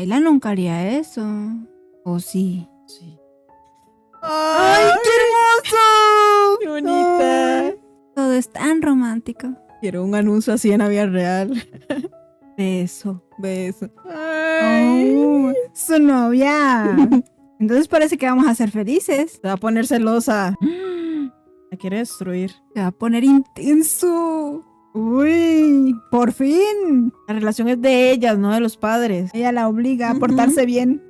Ayla nunca haría eso. ¿O sí? Sí. ¡Ay, qué hermoso! ¡Qué bonita! Ay, todo es tan romántico. Quiero un anuncio así en la vida real. Beso. Beso. Ay. Oh, su novia. Entonces parece que vamos a ser felices. Se va a poner celosa. La quiere destruir. Se va a poner intenso. Uy, por fin. La relación es de ellas, no de los padres. Ella la obliga a portarse bien.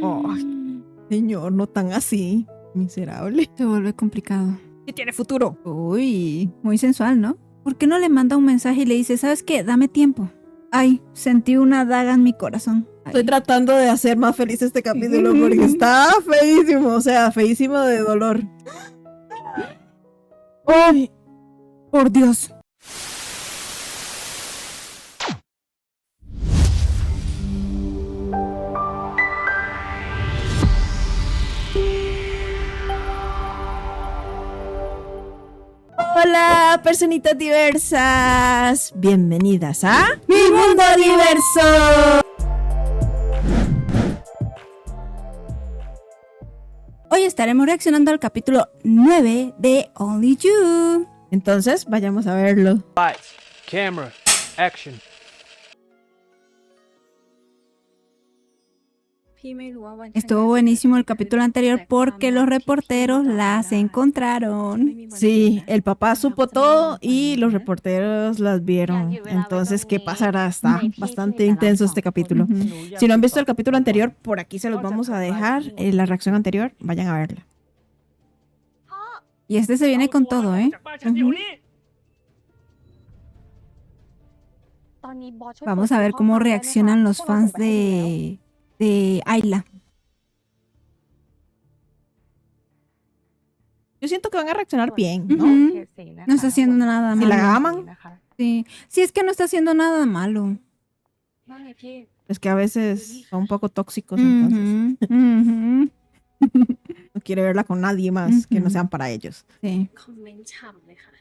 Ay, señor, no tan así. Miserable. Se vuelve complicado. ¿Qué tiene futuro? Uy, muy sensual, ¿no? ¿Por qué no le manda un mensaje y le dice, ¿sabes qué? Dame tiempo. Ay, sentí una daga en mi corazón. Ay. Estoy tratando de hacer más feliz este capítulo porque está feísimo, o sea, feísimo de dolor. ¡Ay! ¡Por Dios! Hola, personitas diversas. Bienvenidas a ¡Mi mundo diverso! Hoy estaremos reaccionando al capítulo 9 de Only You. Entonces, vayamos a verlo. Lights, camera, action. Estuvo buenísimo el capítulo anterior porque los reporteros las encontraron. Sí, el papá supo todo y los reporteros las vieron. Entonces, ¿qué pasará? Está bastante intenso este capítulo. Si no han visto el capítulo anterior, por aquí se los vamos a dejar. La reacción anterior, vayan a verla. Y este se viene con todo, ¿eh? Vamos a ver cómo reaccionan los fans de Ayla. Yo siento que van a reaccionar bien, ¿no? Ujú. No está haciendo nada Si malo. la aman, Sí. Sí, es que no está haciendo nada malo. es que a veces son un poco tóxicos, entonces Ujú, ujú. no quiere verla con nadie más que no sean para ellos. Sí. คอมเมนต์ฉ่ำเลยค่ะ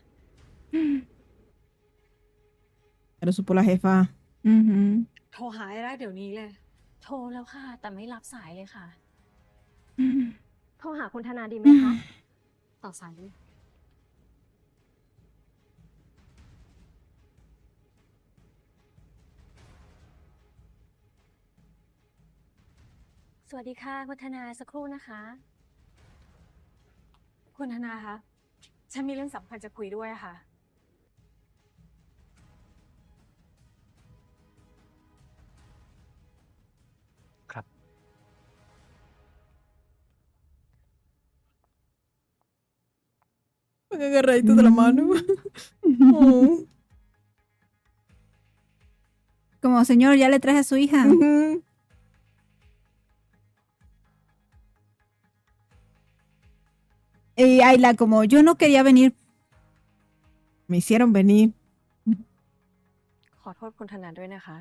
Pero supo la jefa. Ujú. โทรหาให้ได้เดี๋ยวนี้เลย โทรแล้วค่ะ แต่ไม่รับสายเลยค่ะ โทรหาคุณธนาดีไหมคะ ต่อสายเลยสวัสดีค่ะ คุณธนาสักครู่นะคะ คุณธนาคะ ฉันมีเรื่องสำคัญจะคุยด้วยค่ะ ครับ Van agarraditos de la mano. Oh. Como señor, ya le traje a su hija. Ujú. Y Ayla, como yo no quería venir. Me hicieron venir. ขอโทษคุณธนาด้วยนะคะ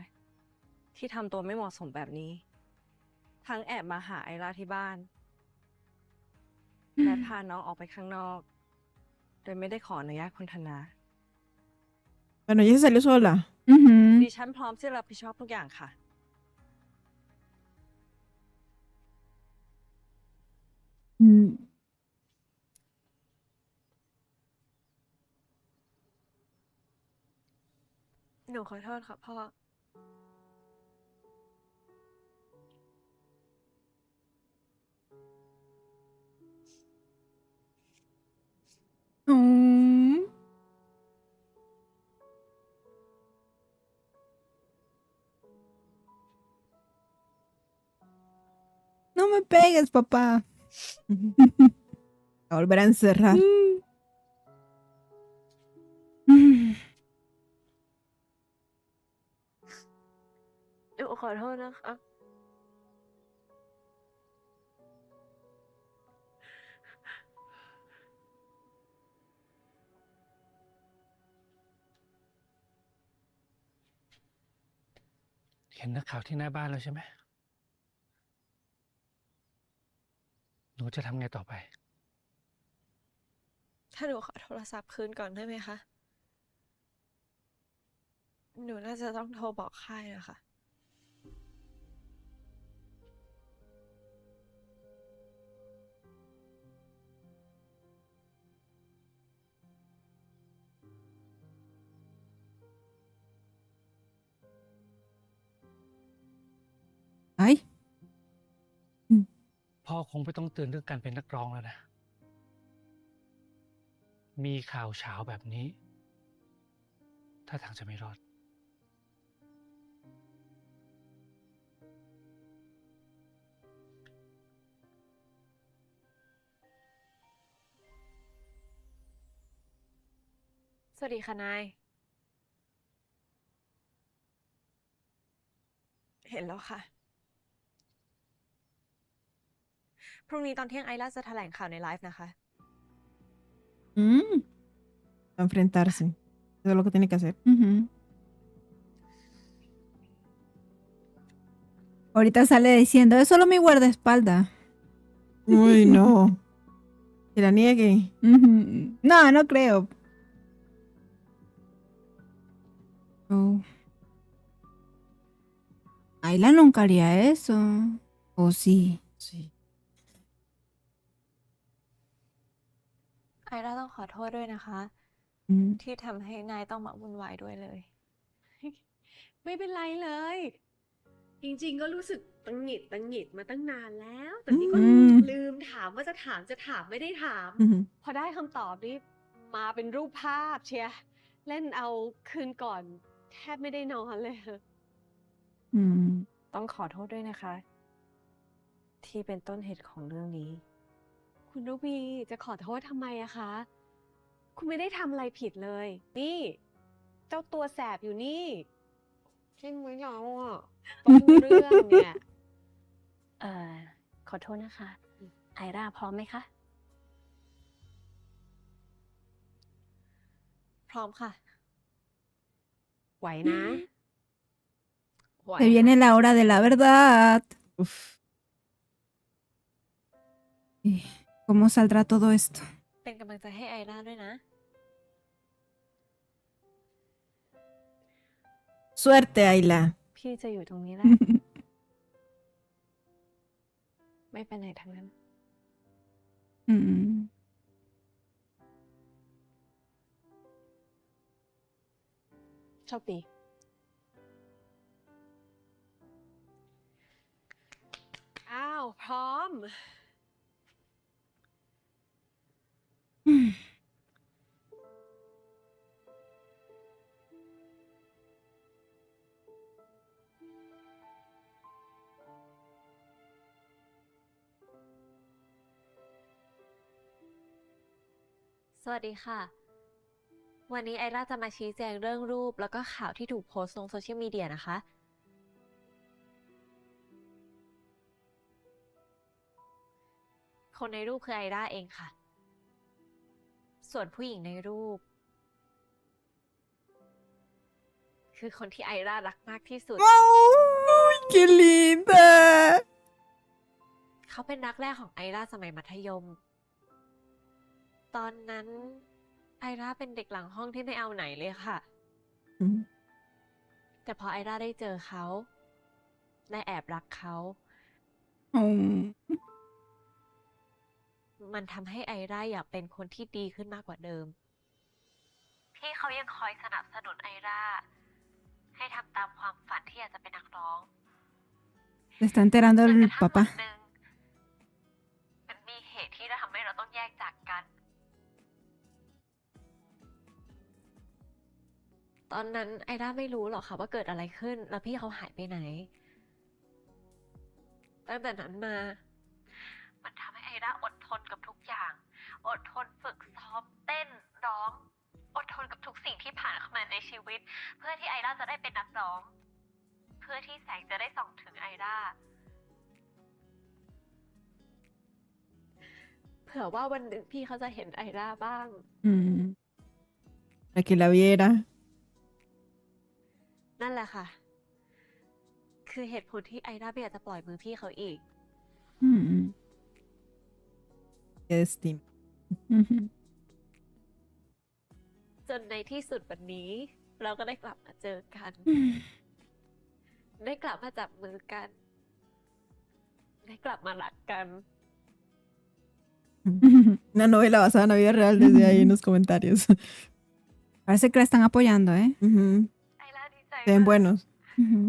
ที่ทำตัวไม่เหมาะสมแบบนี้ ทั้งแอบมาหาไอล่าที่บ้าน และพาน้องออกไปข้างนอก โดยไม่ได้ขออนุญาตคุณธนา Bueno, ella se salió sola. Ujú. ดิฉันพร้อมที่จะรับผิดชอบทุกอย่างค่ะ Mm. หนูขอโทษค่ะพ่อ Mm. No me pegues, papá. A volver a encerrar. Mm. หนูขอโทษนะคะ เห็นนักข่าวที่หน้าบ้านแล้วใช่ไหม หนูจะทำไงต่อไป ถ้าหนูขอโทรศัพท์คืนก่อนได้ไหมคะ หนูน่าจะต้องโทรบอกค่ายนะคะ พ่อคงไม่ต้องเตือนเรื่องการเป็นนักร้องแล้วนะ มีข่าวเช้าแบบนี้ถ้าทางจะไม่รอด สวัสดีค่ะนาย เห็นแล้วค่ะ พรุ่งนี้ตอนเที่ยงไอร่าจะแถลงข่าวในไลฟ์นะคะ Enfrentarse. Eso es lo que tiene que hacer. Ujú. Ahorita sale diciendo, es solo mi guardaespaldas. Uy, no. Que la niegue. Ujú. No, no creo. Oh. Ayla nunca haría eso. ¿O sí? Sí. ไอร่าต้องขอโทษด้วยนะคะ Mm. ที่ทำให้นายต้องมาวุ่นวายด้วยเลย ไม่เป็นไรเลย จริงๆก็รู้สึกตังหงิดมาตั้งนานแล้ว แต่นี่ก็ อืม ลืมถามว่าจะถามไม่ได้ถาม Ujú. พอได้คำตอบนี่มาเป็นรูปภาพเชียร์เล่นเอาคืนก่อน แทบไม่ได้นอนเลย Mm. ต้องขอโทษด้วยนะคะ ที่เป็นต้นเหตุของเรื่องนี้ คุณระวีจะขอโทษทำไมอะคะ คุณไม่ได้ทำอะไรผิดเลย นี่ เจ้าตัวแสบอยู่นี่ใช่ไหมเราอะต้นเรื่องเนี่ย ขอโทษนะคะ ไอร่าพร้อมไหมคะ พร้อมค่ะ ไหวนะ ไหว Se viene la hora de la verdad. Uf. ¿Cómo saldrá todo esto? เป็นกำลังใจให้ไอร่าด้วยนะ Suerte, Ayla. พี่จะอยู่ตรงนี้แหละ ไม่ไปไหนทั้งนั้น Mm. โชคดี อ้าว พร้อม สวัสดีค่ะ วันนี้ไอร่าจะมาชี้แจงเรื่องรูปแล้วก็ข่าวที่ถูกโพสต์ลงโซเชียลมีเดียนะคะ คนในรูปคือไอร่าเองค่ะ ส่วนผู้หญิงในรูป คือคนที่ไอร่ารักมากที่สุด ¡Ay, qué linda! เขาเป็นรักแรกของไอร่าสมัยมัธยม ตอนนั้นไอร่าเป็นเด็กหลังห้องที่ไม่เอาไหนเลยค่ะ Ujú. แต่พอไอร่าได้เจอเขาได้แอบรักเขา Oh. มันทำให้ไอร่าอยากเป็นคนที่ดีขึ้นมากกว่าเดิม พี่เขายังคอยสนับสนุนไอร่าให้ทำตามความฝันที่อยากจะเป็นนักร้อง Se está enterando จนก el ระทั่งวั papá. นหนึ่งมันมีเหตุที่ทำให้เราต้องแยกจากกัน ตอนนั้นไอร่าไม่รู้หรอกค่ะว่าเกิดอะไรขึ้น แล้วพี่เขาหายไปไหน ตั้งแต่นั้นมา มันทำให้ไอร่าอดทนกับทุกอย่าง อดทนฝึกซ้อมเต้นร้อง อดทนกับทุกสิ่งที่ผ่านเข้ามาในชีวิต เพื่อที่ไอร่าจะได้เป็นนักร้อง เพื่อที่แสงจะได้ส่องถึงไอร่า เผื่อว่าวันหนึ่งพี่เขาจะเห็นไอร่าบ้าง Mm. Para que la viera. นั่นแหละค่ะ คือเหตุผลที่ไอร่าไม่อยากจะปล่อยมือพี่เขาอีก Mm. Qué destino. Ujú. จนในที่สุดวันนี้ เราก็ได้กลับมาเจอกัน ได้กลับมาจับมือกัน ได้กลับมารักกัน Una novela basada en la vida real desde ahí en los comentarios. Parece que la están apoyando, ¿eh? Ujú. ไอร่าดีใจ Se ven มาก buenos. Ujú.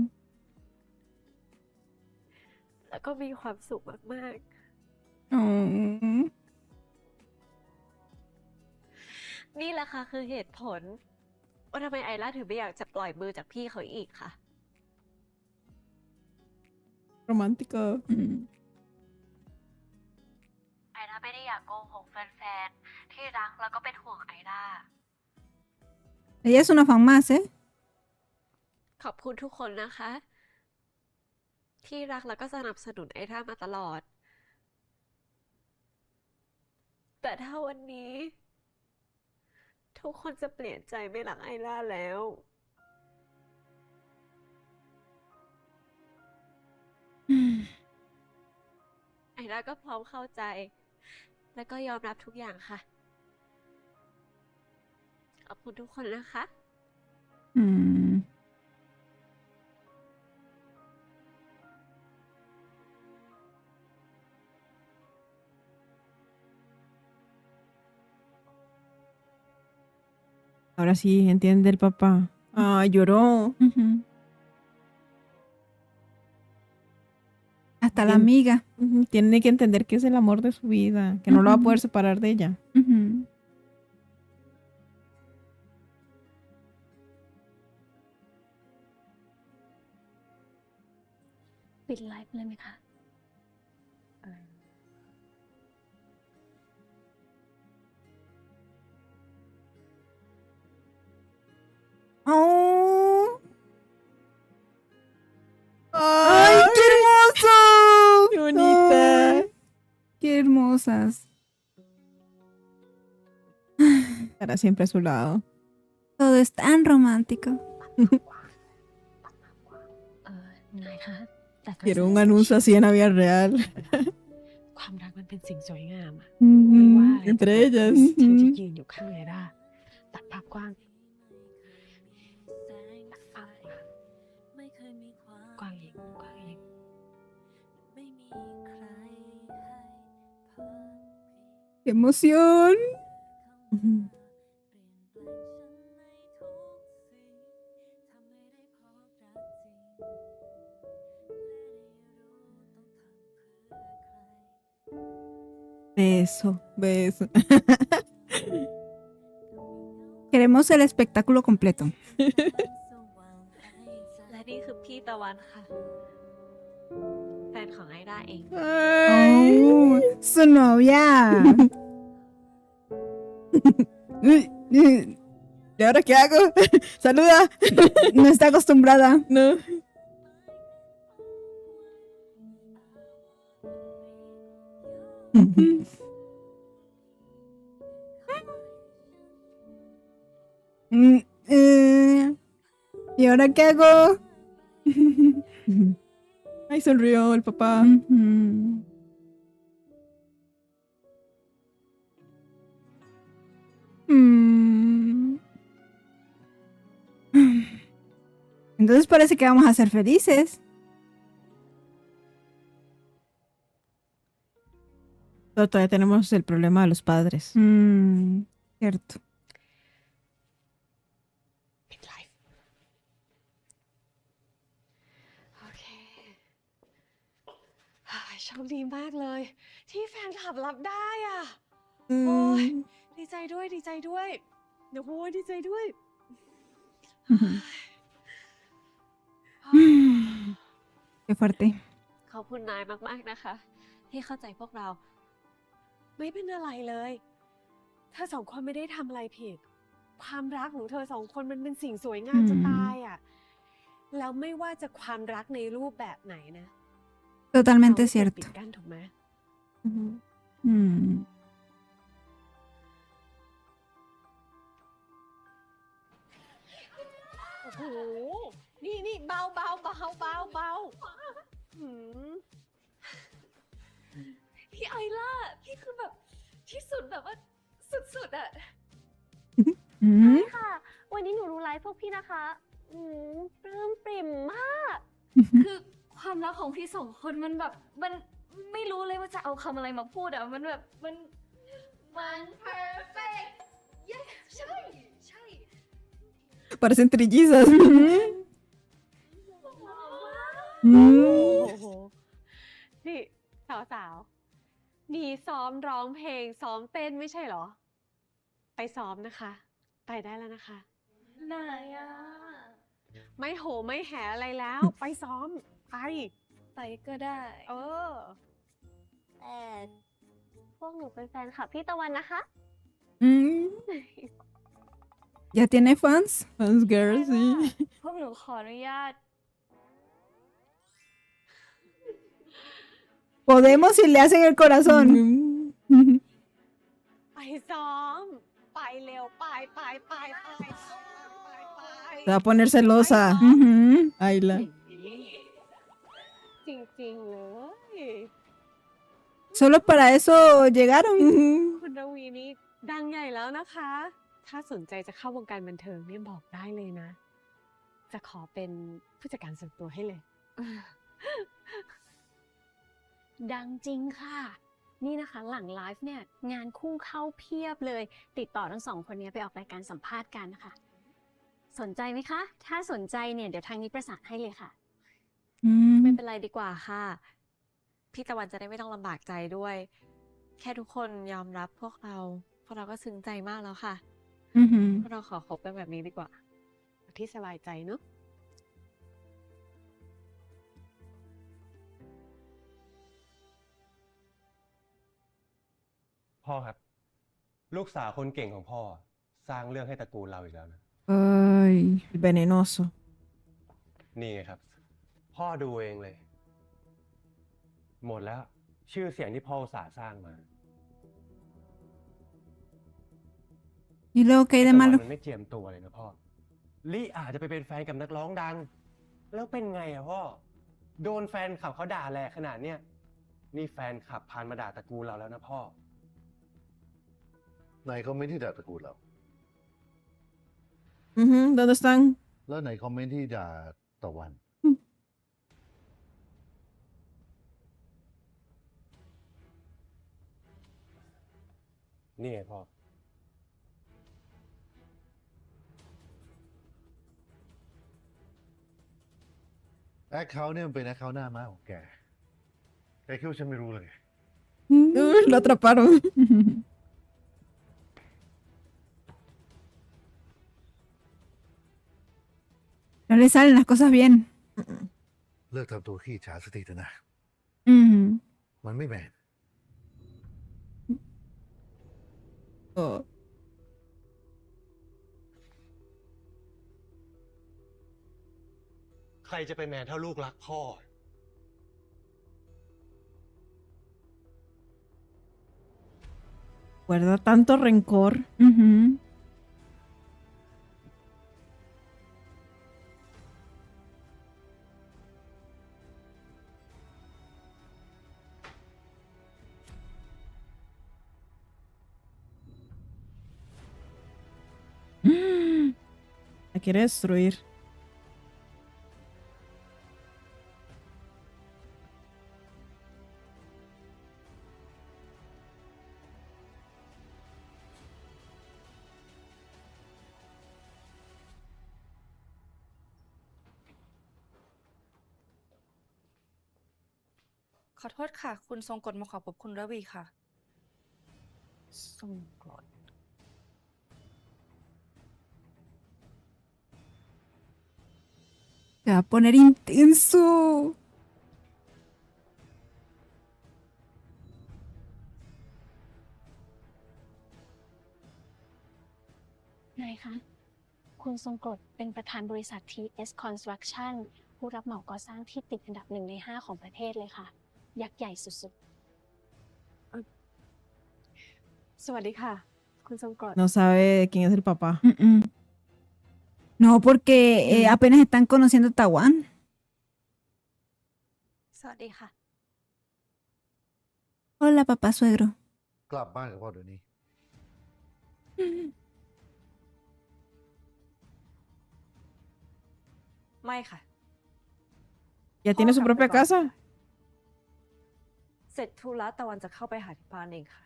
แล้วก็มีความสุขมาก อ๋อ นี่แหละค่ะคือเหตุผลว่าทำไมไอร่าถึงไม่อยากจะปล่อยมือจากพี่เขาอีกค่ะ Romántico. อืม ไอด้าไม่ได้อยากโกหกแฟนๆ ที่รักแล้วก็เป็นห่วงไอด้า Ella es una fan más, ¿eh? ขอบคุณทุกคนนะคะ ที่รักแล้วก็สนับสนุนไอด้ามาตลอด แต่ถ้าวันนี้ ทุกคนจะเปลี่ยนใจไม่รักไอด้าแล้ว ไอด้าก็พร้อมเข้าใจ และก็ยอมรับทุกอย่างค่ะ ขอบคุณทุกคนนะคะ อืม Ahora sí, entiende el papá. Ah, lloró. Ujú. Hasta la Bien. amiga. Ujú, tiene que entender que es el amor de su vida, que no lo va a poder separar de ella. Ujú. ปิดไลฟ์เลยไหมคะ ¡Oh! ¡Ay, qué hermoso! qué bonita! Ay, ¡qué hermosas! Estará siempre a su lado. Todo es tan romántico. นายคะแต่ Quiero un anuncio así en la vida real. ความรักมันเป็นสิ่งสวยงามอะ Ujú. ไม่ว่าอะไรจะ Entre เกิดขึ้น ellas. ฉันจะ Ujú. ยืนอยู่ข้างไอด้าตัดภาพกว้างกว้างอีกกว้างอีก ¡Qué emoción! Ujú. Beso, beso. Queremos el espectáculo completo. และนี่คือพี่ตะวันค่ะ แฟนของไอด้าเอง Ay. ¡Oh! ¡Su novia! ¿Y ahora qué hago? Saluda. No está acostumbrada. No. Mm, ¿Y ahora qué hago? Ay, sonrió el papá. Ujú. Mm. Entonces parece que vamos a ser felices. Pero todavía tenemos el problema de los padres. Cierto. ปิดไลฟ์โอเคเฮ้ยโชคดีมากเลย ที่แฟนคลับรับได้อ่ะ โอ้ย ดีใจด้วยดีใจด้วยโอ้โหดีใจด้วย Qué fuerte. ขอบคุณนายมากๆนะคะ ที่เข้าใจพวกเรา ไม่เป็นอะไรเลย เธอสองคนไม่ได้ทำอะไรผิด ความรักของเธอสองคนมันเป็นสิ่งสวยงามจะตายอ่ะ แล้วไม่ว่าจะความรักในรูปแบบไหนนะ Totalmente เราไม่ปิ cierto. ดกั้นถูกไหม Mm. โอ้โห นี่เบาหืมพี่ไอล่า พี่คือแบบที่สุดแบบว่าสุดๆอ่ะ Mm. ค่ะ วันนี้หนูรู้ไลฟ์พวกพี่นะคะ ปลื้มปริ่มมาก คือความรักของพี่สองคนมันแบบมันไม่รู้เลยว่าจะเอาคำอะไรมาพูดอะมันแบบมัน perfect ใช่ Parecen trillizas. โอ้โห นี่สาว มีซ้อมร้องเพลงซ้อมเต้นไม่ใช่เหรอ ไปซ้อมนะคะ ไปได้แล้วนะคะ ไหนอ่ะ ไม่โหไม่แหอะไรแล้ว ไปซ้อม ไป ไปก็ได้ เออ แต่พวกหนูเป็นแฟนคลับพี่ตะวันนะคะ Mm. ¿Ya tiene fans? Fans girls, sí. พวกหนูขออนุญาต Podemos si le hacen el corazón. Mm. ไปซ้อม ไปเร็ว ไป ไป ไป ไป ไป ไป Se va a poner celosa. Ujú. Ayla. จริงๆเลย Solo para eso llegaron. คุณระวีนี่ดังใหญ่แล้วนะคะ ถ้าสนใจจะเข้าวงการบันเทิงเนี่ยบอกได้เลยนะ จะขอเป็นผู้จัดการส่วนตัวให้เลย ดังจริงค่ะ นี่นะคะหลังไลฟ์เนี่ย งานคู่เข้าเพียบเลย ติดต่อทั้งสองคนนี้ไปออกรายการสัมภาษณ์กันนะคะสนใจไหมคะ ถ้าสนใจเนี่ยเดี๋ยวทางนี้ประสานให้เลยค่ะ ไม่ Mm. เป็นไรดีกว่าค่ะ พี่ตะวันจะได้ไม่ต้องลำบากใจด้วย แค่ทุกคนยอมรับพวกเราก็ซึ้งใจมากแล้วค่ะ Ujú. พวกเราขอคบกันแบบนี้ดีกว่าที่สบายใจเนอะ พ่อครับ ลูกสาวคนเก่งของพ่อ สร้างเรื่องให้ตระกูลเราอีกแล้วนะ Ay, venenoso. นี่ไงครับ พ่อดูเองเลย หมดแล้ว ชื่อเสียงที่พ่ออุตสาห์สร้างมา ¿Y luego qué hay แต่ de วัน malo? มันไม่เจียมตัวเลยนะพ่อลิอาจจะไปเป็นแฟนกับนักร้องดัง แล้วเป็นไงอะพ่อ โดนแฟนขับเขาด่าแรงขนาดเนี้ยนี่แฟนขับพานมาด่าตระกูลเราแล้วนะพ่อ ไหนคอมเมนต์ที่ด่าตระกูลเรา Ujú, ¿dónde están? แล้วไหนคอมเมนต์ที่ด่าตะวัน นี่ไงพ่อ แอคเคาท์เนี่ยมันเป็นแอคเคาท์หน้าม้าของแก แกคิดว่าฉันไม่รู้เลย Lo atraparon. No le salen las cosas bien. เลิกทำตัวขี้ฉาสักทีเถอะนะ Ujú. มันไม่แมน Oh. ใครจะไปแมนเท่าลูกรักพ่อ Guarda tanto rencor. Ujú. La quiere destruir.ขอโทษค่ะ คุณทรงกฎมาขอพบคุณระวีค่ะ ทรงกรด Se va a poner intenso. นายคะ คุณทรงกรดเป็นประธานบริษัท TS Construction ผู้รับเหมาก่อสร้างที่ติดอันดับ1 ใน 5ของประเทศเลยค่ะ ยักษ์ใหญ่สุด สวัสดีค่ะ คุณทรงกรด No sabe quién es el papá. Mm-mm. No, porque apenas están conociendo a Tawan. สวัสดีค่ะ Hola, papá suegro. กลับบ้านกับพ่อเดี๋ยวนี้ ไม่ค่ะ ¿Ya tiene su propia casa? เสร็จธุระตะวันจะเข้าไปหาที่บ้านเองค่ะ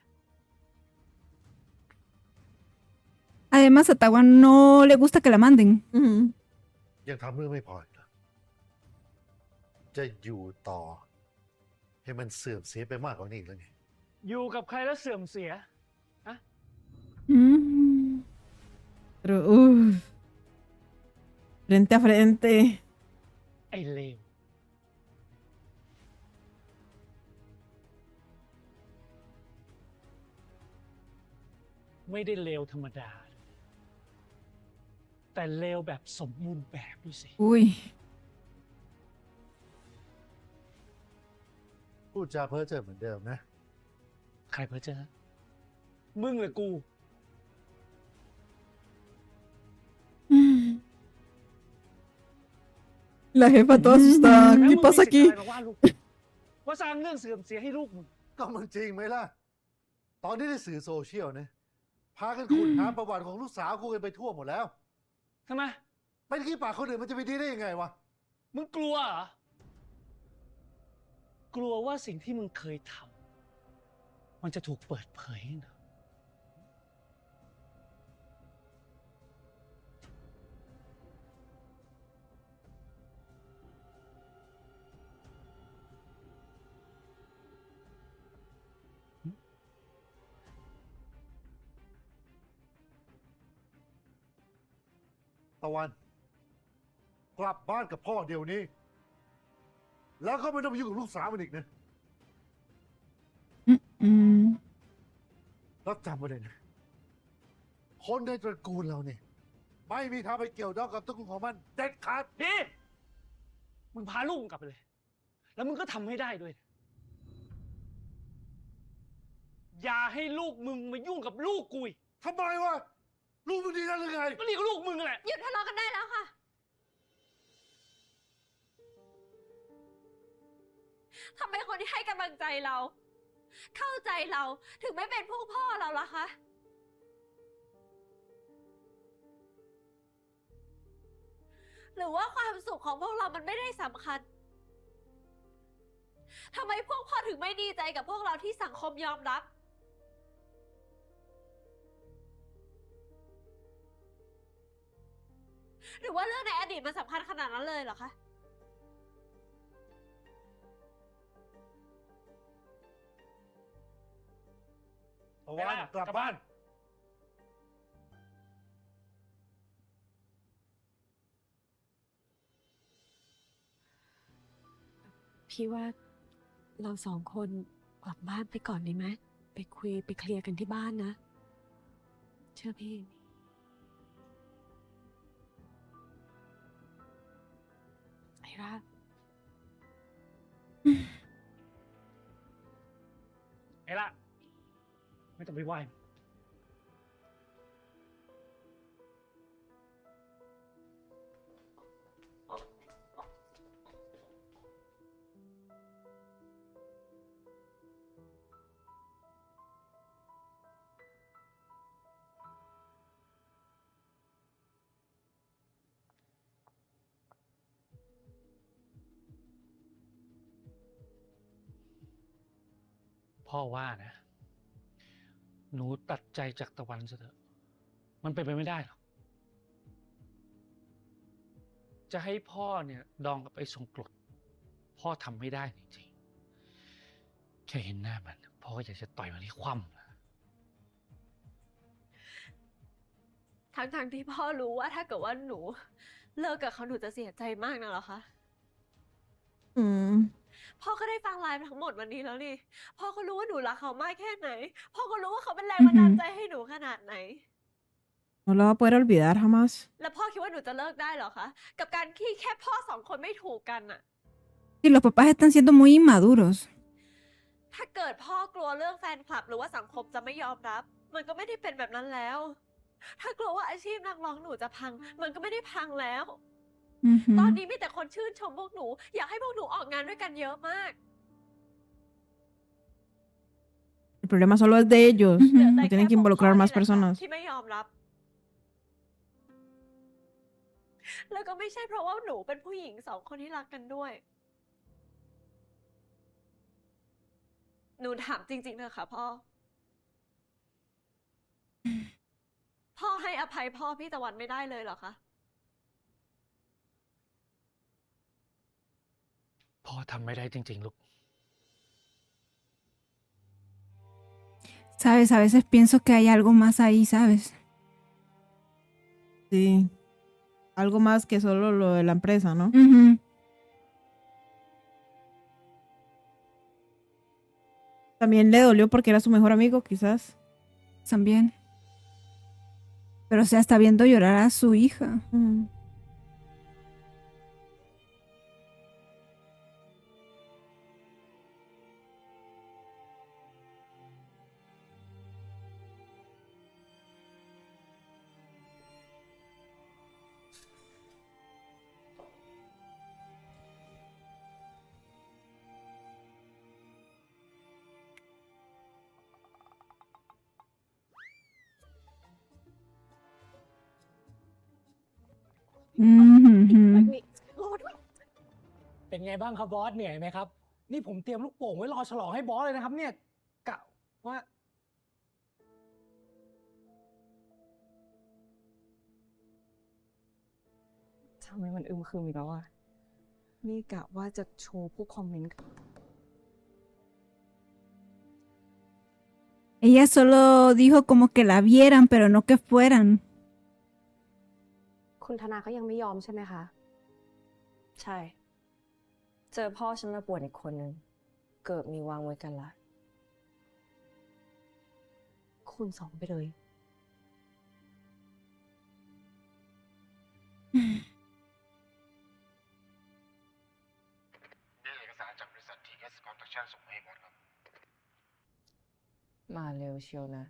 Además, a Tawan no le gusta que la manden. Ujú. ยังทำเรื่องไม่พออีกเหรอจะอยู่ต่อ ให้มันเสื่อมเสียไปมากกว่านี้อีกแล้วไง อยู่กับใครแล้วเสื่อมเสีย Pero, frente a frente. ไอ้เลว ไม่ได้เลวธรรมดา แต่เลวแบบสมบูรณ์แบบด้วยสิ Uy. พูดจาเพ้อเจ้อเหมือนเดิมนะ ใครเพ้อเจ้อมึงหรือกู La jefa toda asustada. แล้ว ¿Qué มึง pasa มีสิทธิ์ aquí? อะไรมาว่าลูก ว่าสร้างเรื่องเสื่อมเสียให้ลูกมึง ก็มันจริงไหมล่ะ ตอนนี้ในสื่อโซเชียลนะพากันขุดหาประวัติของลูกสาวกูกันไปทั่วหมดแล้ว ทำไม เป็นขี้ปากคนอื่นมันจะไปดีได้ยังไงวะ มึงกลัวเหรอ กลัวว่าสิ่งที่มึงเคยทำมันจะถูกเปิดเผยเหรอ ตะวัน กลับบ้านกับพ่อเดี๋ยวนี้ แล้วก็ไม่ต้องมายุ่งกับลูกสาวมันอีกนะ Mm. แล้วจำไว้เลยนะ คนในตระกูลเราเนี่ยไม่มีทางไปเกี่ยวดองกับตระกูลของมันเด็ดขาด พี่ มึงพาลูกมึงกลับไปเลย แล้วมึงก็ทำให้ได้ด้วยนะอย่าให้ลูกมึงมายุ่งกับลูกกูอีก ทำไมวะ ลูกมันดีนั่นหรือไง ก็นี่ก็ลูกมึงแหละ หยุดทะเลาะกันได้แล้วค่ะ ทำไมคนที่ให้กำลังใจเรา เข้าใจเราถึงไม่เป็นพวกพ่อเราล่ะคะ หรือว่าความสุขของพวกเรามันไม่ได้สำคัญ ทำไมพวกพ่อถึงไม่ดีใจกับพวกเราที่สังคมยอมรับ หรือว่าเรื่องในอดีตมันสำคัญขนาดนั้นเลยเหรอคะ ตะวันกลับบ้าน พี่ว่าเราสองคนกลับบ้านไปก่อนดีไหมไปคุยไปเคลียร์กันที่บ้านนะ เชื่อพี่ ไอรา ไอ้ละ ไม่ต้องไปไหว้มัน พ่อว่านะ หนูตัดใจจากตะวันซะเถอะ มันเป็นไปไม่ได้หรอก จะให้พ่อเนี่ยดองกับไอ้ทรงกรด พ่อทำไม่ได้จริงๆ แค่เห็นหน้ามัน พ่อก็อยากจะต่อยมันให้คว่ำนะ ทั้งที่พ่อรู้ว่าถ้าเกิดว่าหนูเลิกกับเขาหนูจะเสียใจมากนะเหรอคะ Mm. พ่อก็ได้ฟังไลฟ์ทั้งหมดวันนี้แล้วนี่ พ่อก็รู้ว่าหนูรักเขามากแค่ไหน พ่อก็รู้ว่าเขาเป็นแรงบันดาลใจให้หนูขนาดไหน No lo va a poder olvidar jamás. แล้วพ่อคิดว่าหนูจะเลิกได้เหรอคะ กับการที่แค่พ่อสองคนไม่ถูกกันอะ Sí, los papás están siendo muy inmaduros. ถ้าเกิดพ่อกลัวเรื่องแฟนคลับหรือว่าสังคมจะไม่ยอมรับ มันก็ไม่ได้เป็นแบบนั้นแล้ว ถ้ากลัวว่าอาชีพนักร้องหนูจะพัง มันก็ไม่ได้พังแล้ว Ujú. ตอนนี้มีแต่คนชื่นชมพวกหนู อยากให้พวกหนูออกงานด้วยกันเยอะมาก El problema solo es de ellos. Ujú. เหลือ No แต่ tienen แค่ que พวกพ่อ involucrar นี่ más แหละค่ะ personas. ที่ไม่ยอมรับ แล้วก็ไม่ใช่เพราะว่าหนูเป็นผู้หญิงสองคนที่รักกันด้วย หนูถามจริงๆเถอะค่ะพ่อ พ่อให้อภัยพ่อพี่ตะวันไม่ได้เลยเหรอคะ พ่อทำไม่ได้จริงๆ ลูก Sabes, a veces pienso que hay algo más ahí, ¿sabes? Sí. Algo más que solo lo de la empresa, ¿no? Ujú, También le dolió porque era su mejor amigo, quizás. también. Pero se está viendo llorar a su hija. Mm. Ujú, ujú. เป็นไงบ้างครับบอสเหนื่อยไหมครับ นี่ผมเตรียมลูกโป่งไว้รอฉลองให้บอสเลยนะครับเนี่ยกะว่าทำไมมันอึมครึมอีกแล้วอ่ะนี่กะว่าจะโชว์พวกคอมเมนต์ Ella solo dijo como que la vieran, pero no que fueran. คุณธนาก็ยังไม่ยอมใช่ไหมคะ ใช่ เจอพ่อฉันมาป่วนอีกคนนึง เกิดมีวางไว้กันละ คุณสองไปเลย นี่เอกสารจากบริษัท TS Construction ส่งให้บอสครับ มาเร็วเชียวนะ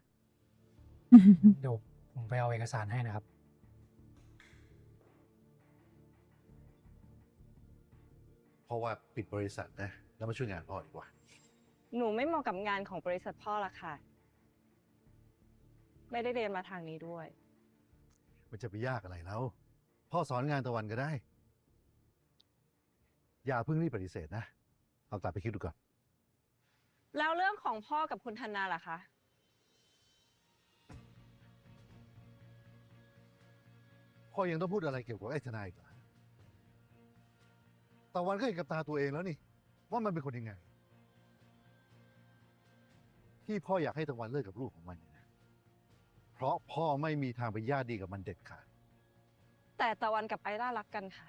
เดี๋ยวผมไปเอาเอกสารให้นะครับ เพราะว่าปิดบริษัทนะ แล้วมาช่วยงานพ่อดีกว่า หนูไม่เหมาะกับงานของบริษัทพ่อละค่ะ ไม่ได้เรียนมาทางนี้ด้วย มันจะไปยากอะไรแล้ว พ่อสอนงานตะวันก็ได้ อย่าเพิ่งรีบปฏิเสธนะ เอากลับไปคิดดูก่อน แล้วเรื่องของพ่อกับคุณธนาล่ะคะ พ่อยังต้องพูดอะไรเกี่ยวกับไอ้ทนายอีกเหรอตะวันก็เห็นกับตาตัวเองแล้วนี่ ว่ามันเป็นคนยังไง ที่พ่ออยากให้ตะวันเลิกกับลูกของมันเนี่ยนะเพราะพ่อไม่มีทางเป็นญาติดีกับมันเด็ดขาด แต่ตะวันกับไอร่ารักกันค่ะ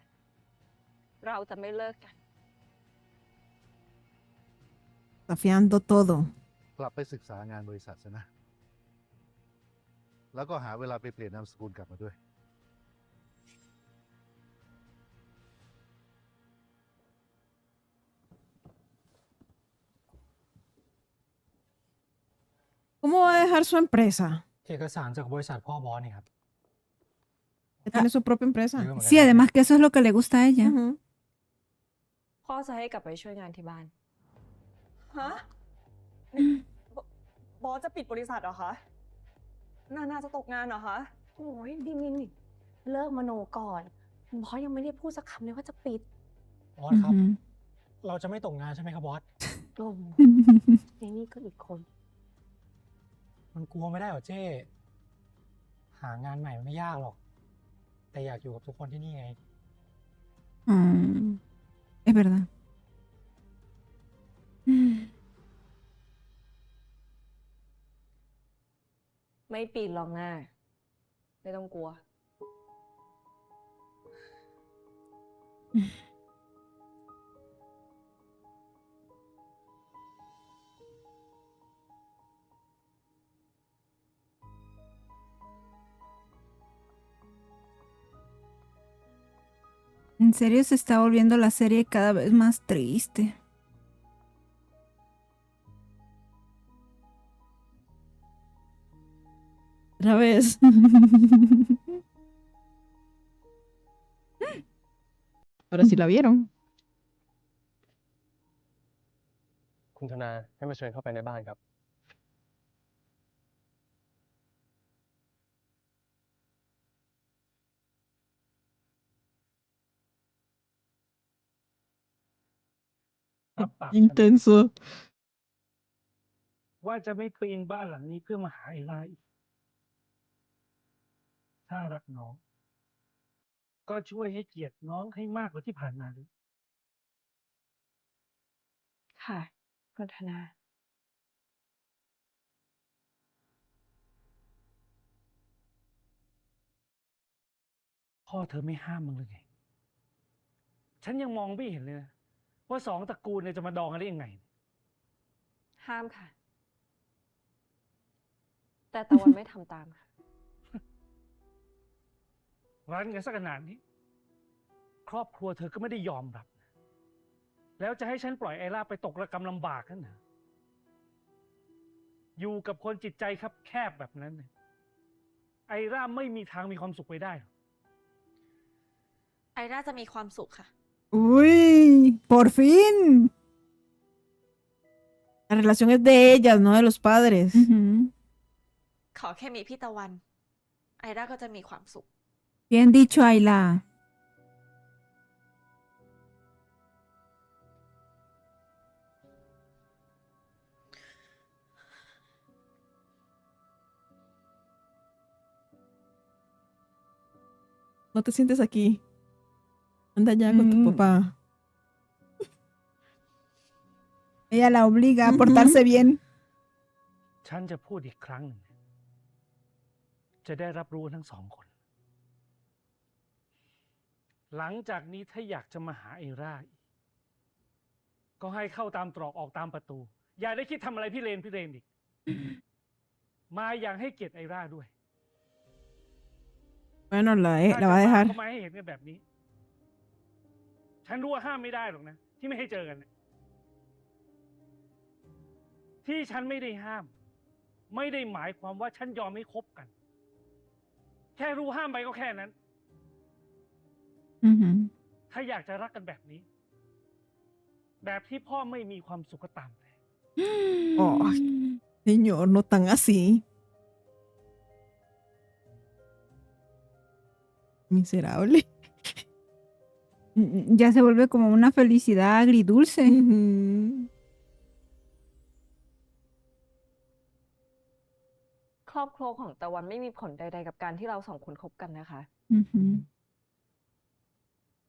เราจะไม่เลิกกัน Desafiando todo. กลับไปศึกษางานบริษัทซะนะ แล้วก็หาเวลาไปเปลี่ยนนามสกุลกลับมาด้วย ¿Cómo va a dejar su empresa? เอกสารจากบริษัทพ่อบอสนี่ครับ Que tiene su propia เย empresa. อะเหมือนกัน Sí, además que eso es lo que le gusta a ella. Ujú. พ่อจะให้กลับไปช่วยงานที่บ้าน ฮะ บอสจะปิดบริษัทเหรอคะ นาจะตกงานเหรอคะ โอ้ยดิมินเลิกมโนก่อนบอสยังไม่ได้พูดสักคำเลยว่าจะปิด บอสครับ Ujú. เราจะไม่ตกงานใช่ไหมครับบอส โอ้ไอ้นี่ก็อีกคน มันกลัวไม่ได้หรอเจ้ หางานใหม่มันไม่ยากหรอก แต่อยากอยู่กับทุกคนที่นี่ไง Mm, es verdad. Mm. ไม่ปิดหรอกนะไม่ต้องกลัว En serio se está volviendo la serie cada vez más triste. Otra vez. Ahora sí la vieron. คุณธนาให้มาเชิญเข้าไปในบ้านครับ Intenso. ว่าจะไม่ปีนบ้านหลังนี้เพื่อมาหาไอ้ไลอีกถ้ารักน้อง ก็ช่วยให้เกียรติน้องให้มากกว่าที่ผ่านมาด้วย ค่ะคุณธนา พ่อเธอไม่ห้ามมึงเลยไง ฉันยังมองไม่เห็นเลยนะว่าสองตระกูลเนี่ยจะมาดองกันได้ยังไง ห้ามค่ะ แต่ตะวันไม่ทำตามค่ะ รันกันสักขนาดนี้ ครอบครัวเธอก็ไม่ได้ยอมรับนะแล้วจะให้ฉันปล่อยไอร่าไปตกระกำลำบากนั่นเหรออยู่กับคนจิตใจคับแคบแบบนั้นเนี่ยไอร่าไม่มีทางมีความสุขไปได้หรอก ไอร่าจะมีความสุขค่ะ Uy, por fin. La relación es de ellas, no de los padres. Ujú. ขอแค่มีพี่ตะวัน ไอร่าก็จะมีความสุข Bien dicho, Ayla. No te sientes aquí. Anda ya con tu papá. Ella la obliga a Ujú. portarse bien. ฉันจะพูดอีกครั้งหนึ่ง จะได้รับรู้ทั้งสองคน หลังจากนี้ถ้าอยากจะมาหาไอร่าอีกก็ให้เข้าตามตรอกออกตามประตู อย่าได้คิดทำอะไรพี่เลนอีก มาอย่างให้เกียรติไอร่าด้วย Bueno, la va a ถ้าจะมา dejar. ก็มาให้เห็นกันแบบนี้ ฉันรู้ว่าห้ามไม่ได้หรอกนะ ที่ไม่ให้เจอกันเนี่ยที่ฉันไม่ได้ห้าม ไม่ได้หมายความว่าฉันยอมให้คบกัน แค่รู้ห้ามไปก็แค่นั้น Ujú. ถ้าอยากจะรักกันแบบนี้ แบบที่พ่อไม่มีความสุขก็ตามแต่ Oh, señor, no tan así. Miserable. Ya se vuelve como una felicidad agridulce. Ujú. ครอบครัวของตะวันไม่มีผลใดๆกับการที่เราสองคนคบกันนะคะ Ujú.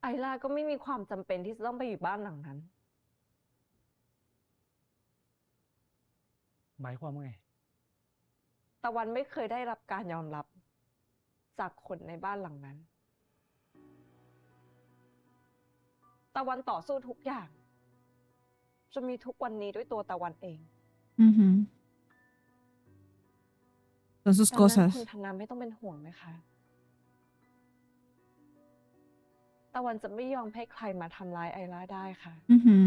ไอล่าก็ไม่มีความจำเป็นที่จะต้องไปอยู่บ้านหลังนั้น หมายความว่าไง ตะวันไม่เคยได้รับการยอมรับ จากคนในบ้านหลังนั้น ตะวันต่อสู้ทุกอย่างจนมีทุกวันนี้ด้วยตัวตะวันเอง Ujú. Son sus ดังนั้นคุณ cosas. ธนาไม่ต้องเป็นห่วงนะคะ ตะวันจะไม่ยอมให้ใครมาทำร้ายไอล่าได้ค่ะ Ujú.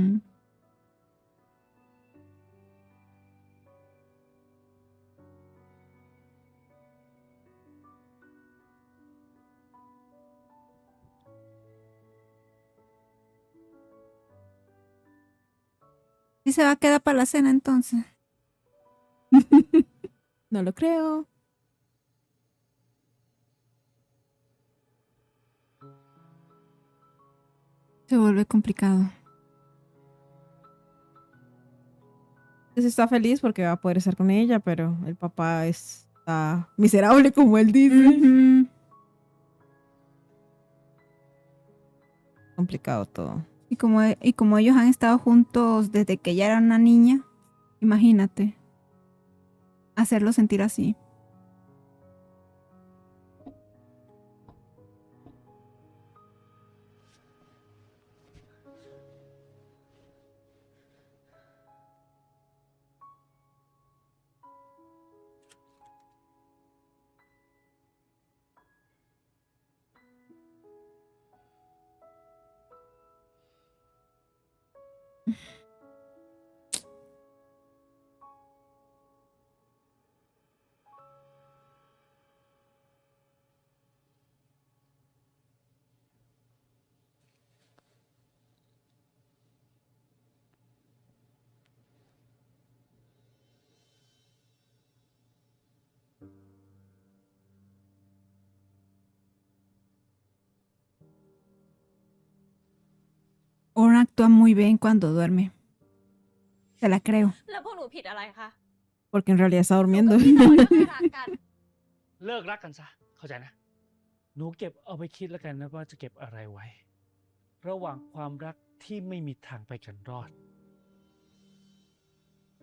¿Y se va a quedar para la cena entonces? No lo creo. Se vuelve complicado. Entonces está feliz porque va a poder estar con ella, pero el papá está miserable, como él dice. Ujú. Complicado todo. Y como ellos han estado juntos desde que ella era una niña, imagínate hacerlo sentir así. Oran actúa muy bien cuando duerme. Se la creo. แล้วพวกหนูผิดอะไรคะ Porque en realidad está หนู durmiendo. กับพี่ตะวันก็ไม่รักกัน เลิกรักกันซะ เข้าใจนะ หนูเก็บเอาไปคิดแล้วกันนะว่าจะเก็บอะไรไว้ ระหว่างความรักที่ไม่มีทางไปกันรอด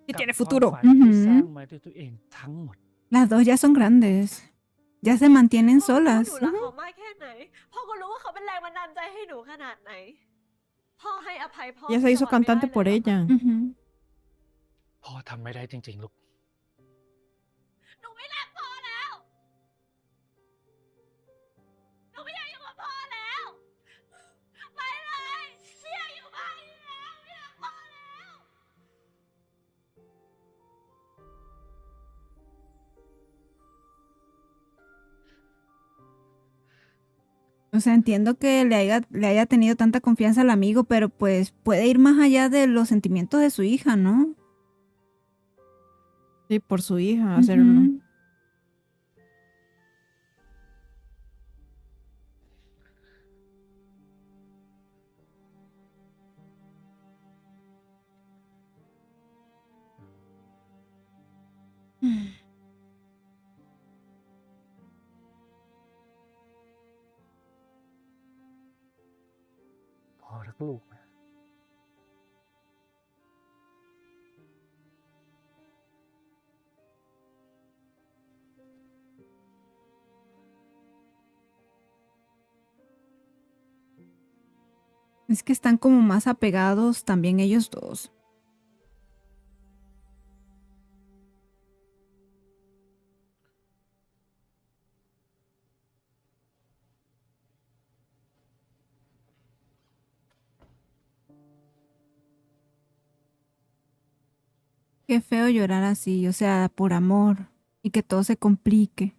Que กับ tiene ความ futuro. ฝันที่ Ujú. สร้างมาด้วยตัวเองทั้งหมด Las dos ya son grandes. Ya se mantienen พ่อรู้ว่า solas. หนูรักเขามากแค่ไหน พ่อก็รู้ว่าเขาเป็นแรงบันดาลใจให้หนูขนาดไหน พ่อให้อภัยพ่อ Ella se พี่ hizo ตลอดไม่ได้ cantante เลย por เหรอคะ ella. Ujú. พ่อทำไม่ได้จริง ๆ ลูก หนูไม่รักพ่อแล้ว หนูไม่อยากอยู่กับพ่อแล้ว ไปเลยไม่อยากอยู่บ้านนี้แล้วไม่รักพ่อแล้ว O sea, entiendo que le haya tenido tanta confianza al amigo, pero pues puede ir más allá de los sentimientos de su hija, ¿no? Sí, por su hija, hacerlo. Ujú. Mm. พ่อรักลูกนะ Es que están como más apegados también ellos dos. Qué feo llorar así, o sea, por amor y que todo se complique.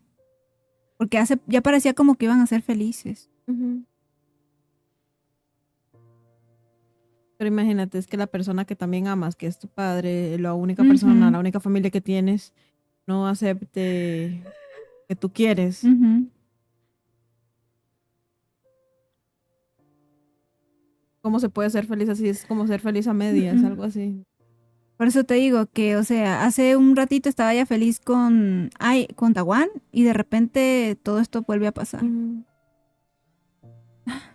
Porque ya parecía como que iban a ser felices. Ujú. Pero imagínate, es que la persona que también amas, que es tu padre, la única persona, Ujú. la única familia que tienes, no acepte que tú quieres. Ujú. ¿Cómo se puede ser feliz así? Es como ser feliz a medias, Ujú. algo así. Por eso te digo que, o sea, hace un ratito estaba ya feliz con Tawan y de repente todo esto vuelve a pasar. Ujú.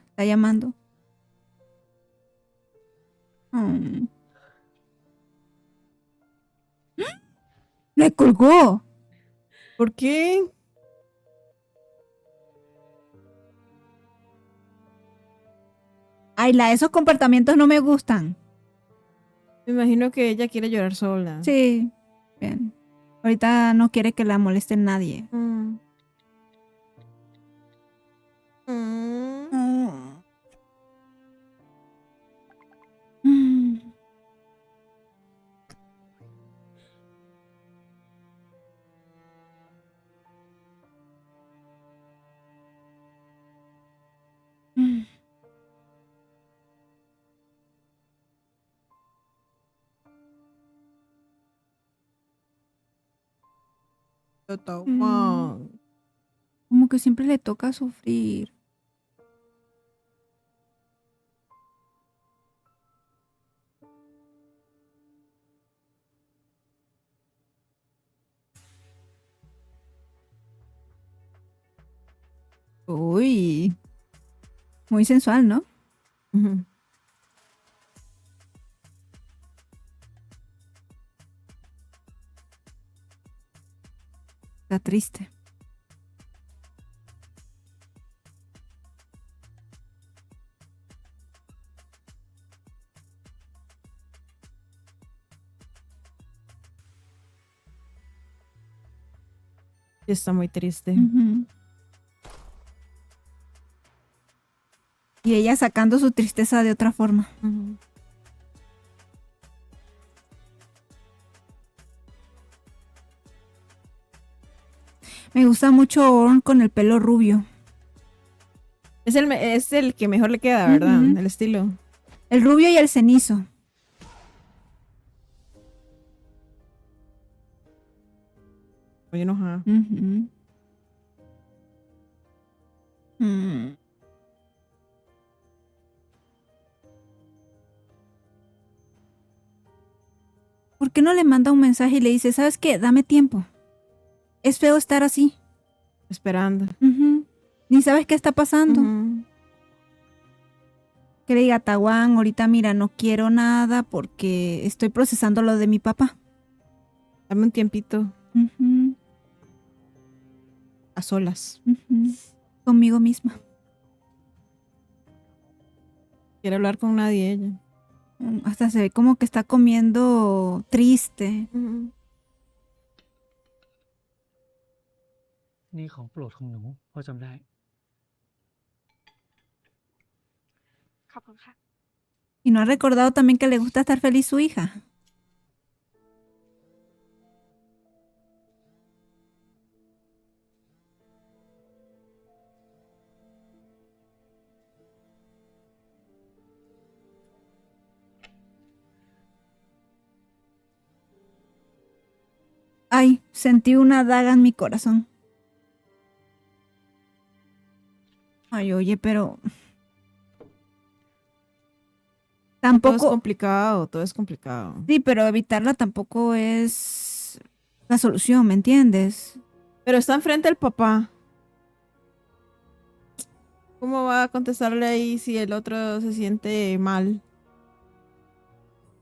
Está llamando. Mm. ¡Le colgó! ¿Por qué? Ay, esos comportamientos no me gustan. Me imagino que ella quiere llorar sola. Sí, bien. Ahorita no quiere que la moleste nadie. Mm. Mm. Mm. Mm. Wow. Como que siempre le toca sufrir. Uy. Muy sensual, ¿no? Ujú. Está triste. Sí, está muy triste. Ujú. Y ella sacando su tristeza de otra forma. Ujú. Me gusta mucho Orn con el pelo rubio. Es el que mejor le queda, ¿verdad? Ujú. El estilo. El rubio y el cenizo. Muy enojada. Ujú. Mm. ¿Por qué no le manda un mensaje y le dice, ¿sabes qué? Dame tiempo. Es feo estar así. Esperando. Ujú. Ni sabes qué está pasando. Ujú. Que le diga, Tawan, ahorita mira, no quiero nada porque estoy procesando lo de mi papá. Dame un tiempito. Ujú. a solas. Ujú. Conmigo misma. Quiere hablar con nadie ella. Hasta se ve como que está comiendo triste. นี่ของโปรดของหนูพ่อจำได้ ขอบคุณค่ะ Y no ha recordado también que le gusta estar feliz su hija. Ay, sentí una daga en mi corazón. Ay, oye, pero... Todo es Tampoco... complicado, todo es complicado. Sí, pero evitarla tampoco es la solución, ¿me entiendes? Pero está enfrente el papá. ¿Cómo va a contestarle ahí si el otro se siente mal?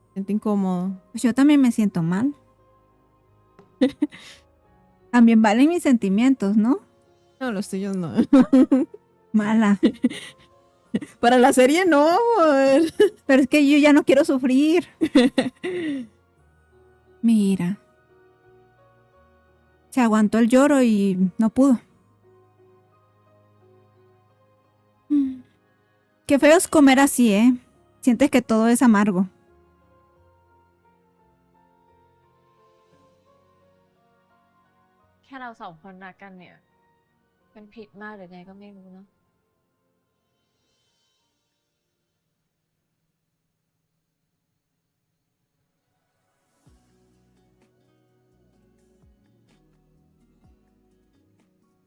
Se siente incómodo. Pues yo también me siento mal. También valen mis sentimientos, ¿no? No, los tuyos no. Mala. Para la serie no, amor. Pero es que yo ya no quiero sufrir. Mira. Se aguantó el lloro y no pudo. Qué feo es comer así, ¿eh? Sientes que todo es amargo. แค่เราสองคนรักกันเนี่ยมันผิดมากหรือไงก็ไม่รู้เนาะ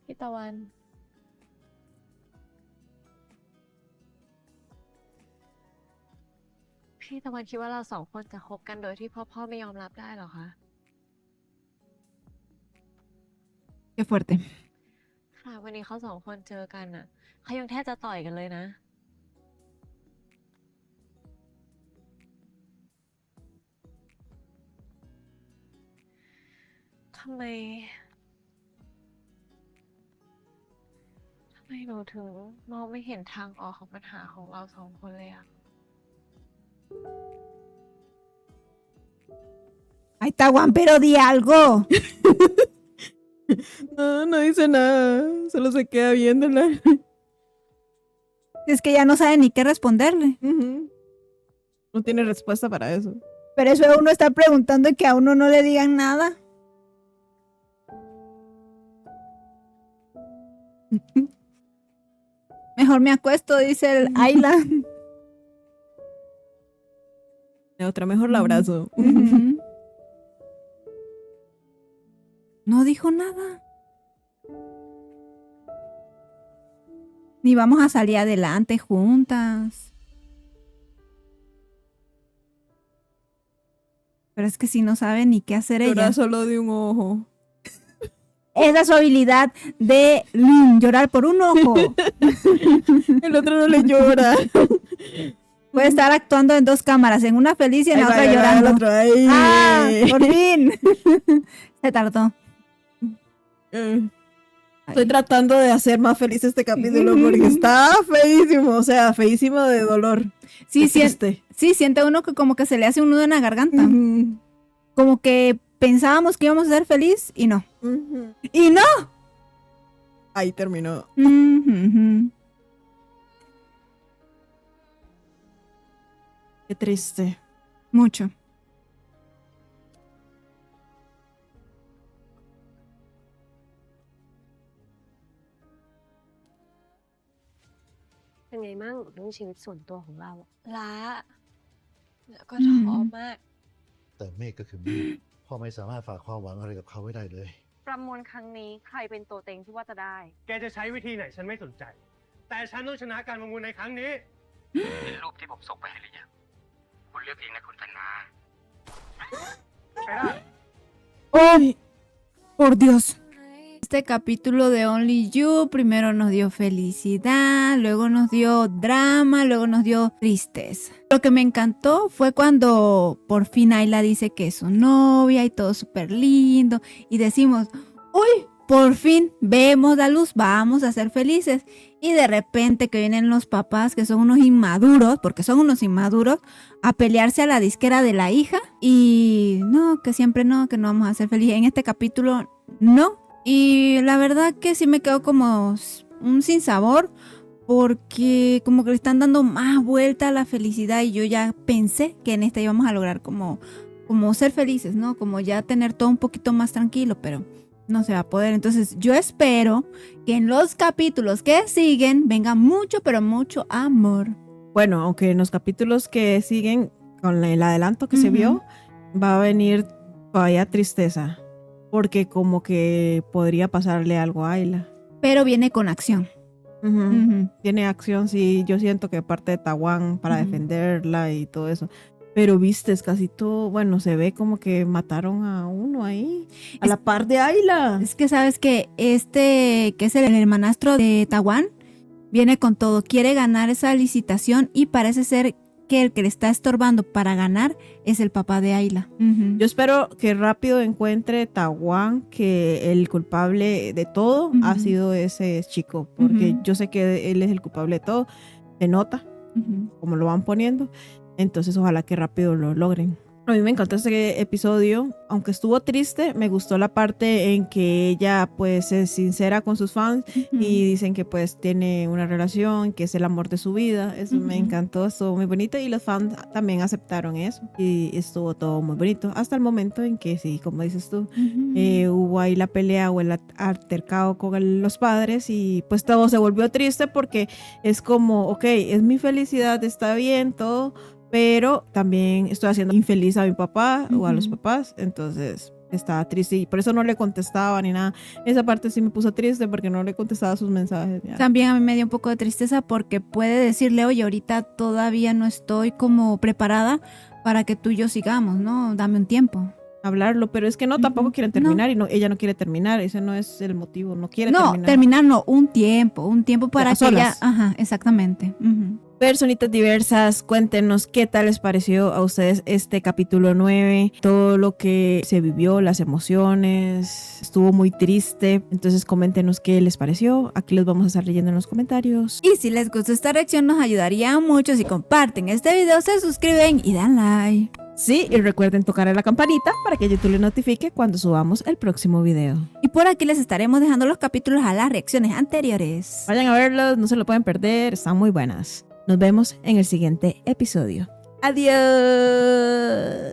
พี่ตะวัน พี่ตะวันคิดว่าเราสองคนจะคบกันโดยที่พ่อไม่ยอมรับได้เหรอคะ Qué fuerte. ค่ะวันนี้เขาสองคนเจอกันอ่ะเขายังแทบจะต่อยกันเลยนะ ทำไมหนูถึงมองไม่เห็นทางออกของปัญหาของเราสองคนเลยอะ Ay, Tawan, pero di algo. No, no dice nada. Solo se queda viéndola. Es que ya no sabe ni qué responderle. No tiene respuesta para eso. Pero eso uno está preguntando y que a uno no le digan nada. Mejor me acuesto, dice el Ayla. La otra mejor la abrazo. Ujú. No dijo nada. Ni vamos a salir adelante juntas. Pero es que si no sabe ni qué hacer Llora ella. solo de un ojo. Esa es su habilidad de llorar por un ojo. El otro no le llora. Puede estar actuando en dos cámaras, en una feliz y en Ahí la va, otra ahí va, llorando. el otro, ahí. ¡Ah! ¡Por fin! Se tardó. Estoy tratando de hacer más feliz este capítulo porque está feísimo, o sea, feísimo de dolor. Sí, triste. sí, siente uno que como que se le hace un nudo en la garganta. Como que pensábamos que íbamos a ser feliz y no. ¡Y no! Ahí terminó. Qué triste. Mucho.เป็นไงมั่งเรื่องชีวิตส่วนตัวของเราอะ ล้าแล้วก็ท้อมาก แต่เมฆก็คือเมฆพ่อไม่สามารถฝากความหวังอะไรกับเขาไว้ได้เลย ประมวลครั้งนี้ใครเป็นตัวเต็งที่ว่าจะได้ แกจะใช้วิธีไหนฉันไม่สนใจ แต่ฉันต้องชนะการประมูลในครั้งนี้ เห็นรูปที่ผมส่งไปให้หรือยังคุณเลือกเองนะคุณกันนา ¡Ay! ¡Por Dios! Este capítulo de Only You primero nos dio felicidad, luego nos dio drama, luego nos dio tristeza. Lo que me encantó fue cuando por fin Ayla dice que es su novia y todo súper lindo y decimos, ¡uy! por fin vemos la luz, vamos a ser felices. Y de repente que vienen los papás, que son unos inmaduros, porque son unos inmaduros, a pelearse a la disquera de la hija. Y no, que siempre no, que no vamos a ser felices. En este capítulo, no. Y la verdad que sí me quedo como un sinsabor, porque como que le están dando más vuelta a la felicidad. Y yo ya pensé que en esta íbamos a lograr como ser felices, ¿no? Como ya tener todo un poquito más tranquilo, pero no se va a poder. Entonces yo espero que en los capítulos que siguen venga mucho, pero mucho amor. Bueno, aunque en los capítulos que siguen, con el adelanto que se vio, va a venir todavía tristeza, porque como que podría pasarle algo a Ayla. Pero viene con acción. Tiene acción, sí, yo siento que parte de Tawan para defenderla y todo eso. Pero viste, es casi todo, bueno, se ve como que mataron a uno ahí, a la par de Ayla. Es que sabes que que es el hermanastro de Tawan, viene con todo, quiere ganar esa licitación y parece ser que el que le está estorbando para ganar es el papá de Ayla. Yo espero que rápido encuentre Tawan que el culpable de todo ha sido ese chico, porque yo sé que él es el culpable de todo, se nota como lo van poniendo. Entonces ojalá que rápido lo logren. A mí me encantó este episodio, aunque estuvo triste, me gustó la parte en que ella pues es sincera con sus fans y dicen que pues tiene una relación, que es el amor de su vida. Eso me encantó, estuvo muy bonito y los fans también aceptaron eso y estuvo todo muy bonito hasta el momento en que sí, como dices tú, hubo ahí la pelea o el altercado con los padres y pues todo se volvió triste porque es como, ok, es mi felicidad, está bien, todo, pero también estoy haciendo infeliz a mi papá o a los papás, entonces estaba triste y por eso no le contestaba ni nada. Esa parte sí me puso triste porque no le contestaba sus mensajes. Ya. También a mí me dio un poco de tristeza porque puede decirle, oye, ahorita todavía no estoy como preparada para que tú y yo sigamos, ¿no? Dame un tiempo. Hablarlo, pero es que no, tampoco quieren terminar y no, ella no quiere terminar, ese no es el motivo, no quiere terminar no, un tiempo para que ella, exactamente. Personitas diversas, cuéntenos qué tal les pareció a ustedes este capítulo 9, todo lo que se vivió, las emociones, estuvo muy triste, entonces coméntenos qué les pareció, aquí los vamos a estar leyendo en los comentarios. Y si les gustó esta reacción nos ayudaría mucho si comparten este video, se suscriben y dan like. Sí, y recuerden tocar a la campanita para que YouTube les notifique cuando subamos el próximo video. Y por aquí les estaremos dejando los capítulos a las reacciones anteriores. Vayan a verlos, no se lo pueden perder, están muy buenas. Nos vemos en el siguiente episodio. ¡Adiós!